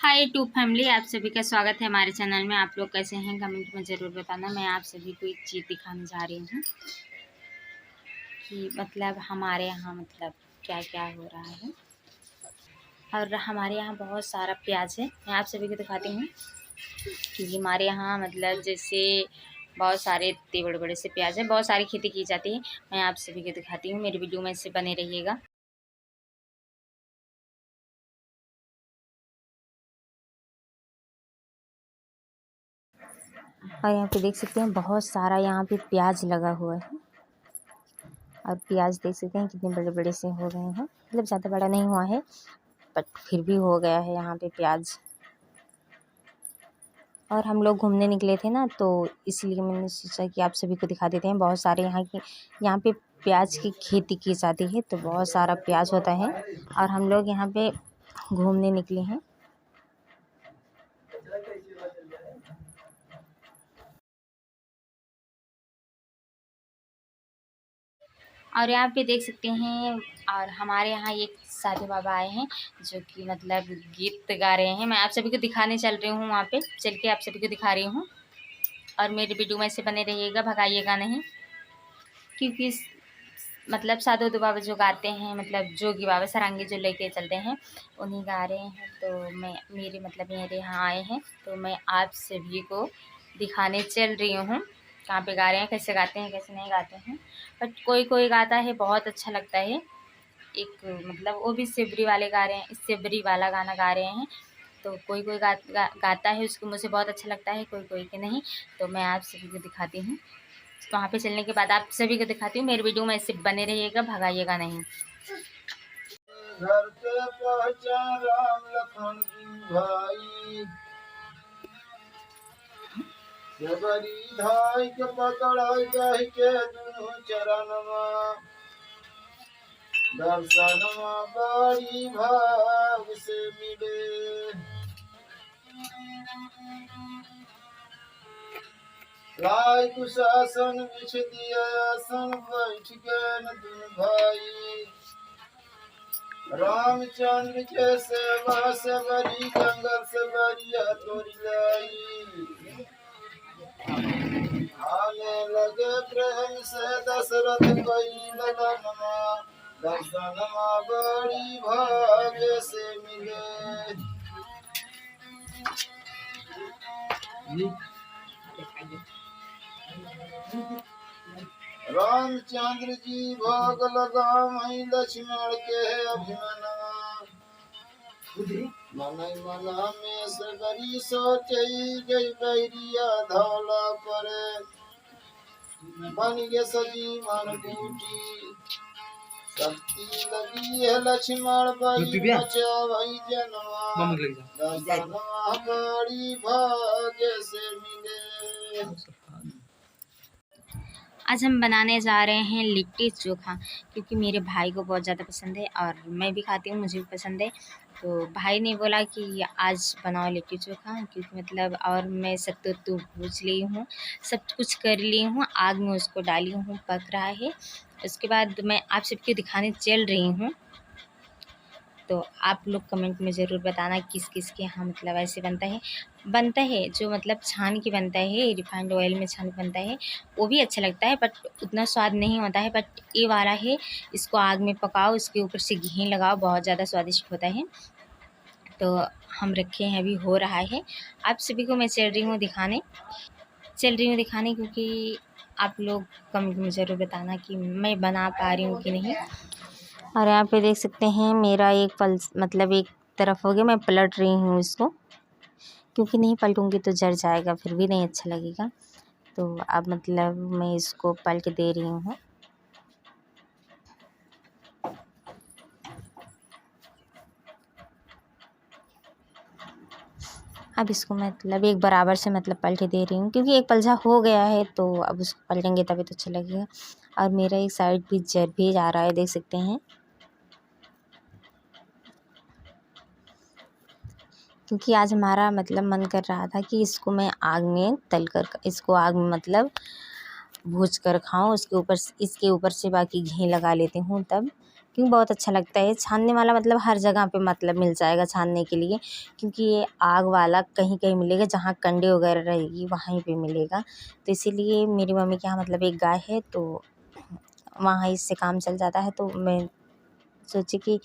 Hi to family, आप सभी का स्वागत है हमारे चैनल में। आप लोग कैसे हैं कमेंट में ज़रूर बताना। मैं आप सभी को एक चीज़ दिखाने जा रही हूँ कि मतलब हमारे यहाँ मतलब क्या क्या हो रहा है। और हमारे यहाँ बहुत सारा प्याज है, मैं आप सभी को दिखाती हूँ क्योंकि हमारे यहाँ मतलब जैसे बहुत सारे इतने बड़े बड़े से प्याज हैं, बहुत सारी खेती की जाती है। मैं आप सभी को दिखाती हूँ, मेरी वीडियो में इससे बने रहिएगा। और यहाँ पे देख सकते हैं बहुत सारा यहाँ पे प्याज लगा हुआ है। और प्याज देख सकते हैं कितने बड़े बड़े से हो गए हैं, मतलब ज़्यादा बड़ा नहीं हुआ है बट फिर भी हो गया है यहाँ पे प्याज। और हम लोग घूमने निकले थे ना, तो इसलिए मैंने सोचा कि आप सभी को दिखा देते हैं। बहुत सारे यहाँ पे प्याज की खेती की जाती है, तो बहुत सारा प्याज होता है और हम लोग यहाँ पे घूमने निकले हैं। और यहाँ पे देख सकते हैं, और हमारे यहाँ एक साधु बाबा आए हैं जो कि मतलब गीत गा रहे हैं। मैं आप सभी को दिखाने चल रही हूँ, वहाँ पे चल के आप सभी को दिखा रही हूँ। और मेरी वीडियो में से बने रहिएगा, भगाइएगा नहीं, क्योंकि मतलब साधु बाबा जो गाते हैं, मतलब जोगी बाबा सरांगी जो लेके चलते हैं, उन्हीं गा रहे हैं। तो मैं मेरे यहाँ आए हैं, तो मैं आप सभी को दिखाने चल रही हूँ कहाँ पे गा रहे हैं, कैसे गाते हैं, कैसे नहीं गाते हैं। बट कोई कोई गाता है, बहुत अच्छा लगता है। एक मतलब वो भी शिवरी वाले गा रहे हैं, शिवरी वाला गाना गा रहे हैं। तो कोई कोई गाता है, उसको मुझे बहुत अच्छा लगता है, कोई कोई के नहीं। तो मैं आप सभी को दिखाती हूँ, वहाँ पे चलने के बाद आप सभी को दिखाती हूँ। मेरी वीडियो में ऐसे बने रहिएगा, भगाइएगा नहीं। घर पे पहचान राम लखन भाई, जबरी धाई के पकड़ जाहि के दुनु चरणवा, दर्शनवा बड़ी भाग से मिले। राय कुशासन बिछ दिया आसन, बैठ गए दुनु भाई। रामचंद्र के सेवा से बड़ी, जंगल से बड़ी तोरी लाई। आने लगे प्रेम से दशरथ कई ललनमा, दर्शनमा बड़ी भाग्य से मिले। रामचंद्र जी भोग लगावई लक्ष्मण के अभिमनवा, मनई मना में सगरी सोचई गई बैरिया धौला परे, बन गे सजी मन बूटी। शक्ति लगी है लक्ष्मण बई बचावई जनवा, दर्शनवा बड़ी भाग्य से मिले। आज हम बनाने जा रहे हैं लिट्टी चोखा, क्योंकि मेरे भाई को बहुत ज़्यादा पसंद है और मैं भी खाती हूँ, मुझे भी पसंद है। तो भाई ने बोला कि आज बनाओ लिट्टी चोखा, क्योंकि मतलब और मैं सत्तू भूज ली हूँ, सब कुछ कर ली हूँ, आग में उसको डाली हूँ, पक रहा है। उसके बाद मैं आप सबको दिखाने चल रही हूँ। तो आप लोग कमेंट में ज़रूर बताना किस किस के यहाँ मतलब ऐसे बनता है जो मतलब छान के बनता है, रिफाइंड ऑयल में छान के बनता है, वो भी अच्छा लगता है बट उतना स्वाद नहीं होता है। बट ये वाला है, इसको आग में पकाओ, इसके ऊपर से घी लगाओ, बहुत ज़्यादा स्वादिष्ट होता है। तो हम रखे हैं, अभी हो रहा है। आप सभी को मैं चल रही हूँ दिखाने, क्योंकि आप लोग कमेंट में ज़रूर बताना कि मैं बना पा रही हूँ कि नहीं। और यहाँ पे देख सकते हैं मेरा एक मतलब एक तरफ हो गया, मैं पलट रही हूँ इसको, क्योंकि नहीं पलटूँगी तो जल जाएगा, फिर भी नहीं अच्छा लगेगा। तो अब मतलब मैं इसको पलट दे रही हूँ। अब इसको मतलब एक बराबर से मतलब पलट दे रही हूँ, क्योंकि एक पलजा हो गया है, तो अब उसको पलटेंगे तभी तो अच्छा लगेगा। और मेरा एक साइड भी जल भी जा रहा है, देख सकते हैं, क्योंकि आज हमारा मतलब मन कर रहा था कि इसको मैं आग में तल कर, इसको आग में मतलब भूज कर खाऊं। इसके ऊपर से बाकी घी लगा लेती हूँ तब। क्योंकि बहुत अच्छा लगता है। छानने वाला मतलब हर जगह पे मतलब मिल जाएगा छानने के लिए, क्योंकि ये आग वाला कहीं कहीं मिलेगा, जहाँ कंडे वगैरह रहेगी वहीं पे मिलेगा। तो इसीलिए मेरी मम्मी के यहाँ मतलब एक गाय है, तो वहाँ इससे काम चल जाता है। तो मैं सोची कि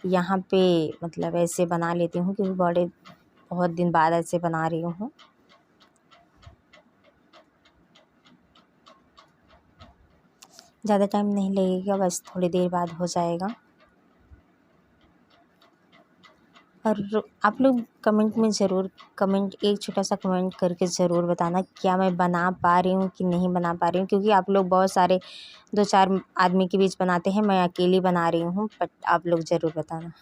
यहाँ पे मतलब ऐसे बना लेती हूँ, क्योंकि बहुत दिन बाद ऐसे बना रही हूँ। ज़्यादा टाइम नहीं लगेगा, बस थोड़ी देर बाद हो जाएगा। और आप लोग कमेंट में ज़रूर एक छोटा सा कमेंट करके ज़रूर बताना क्या मैं बना पा रही हूँ कि नहीं बना पा रही हूँ, क्योंकि आप लोग बहुत सारे 2-4 आदमी के बीच बनाते हैं, मैं अकेली बना रही हूँ, बट आप लोग ज़रूर बताना।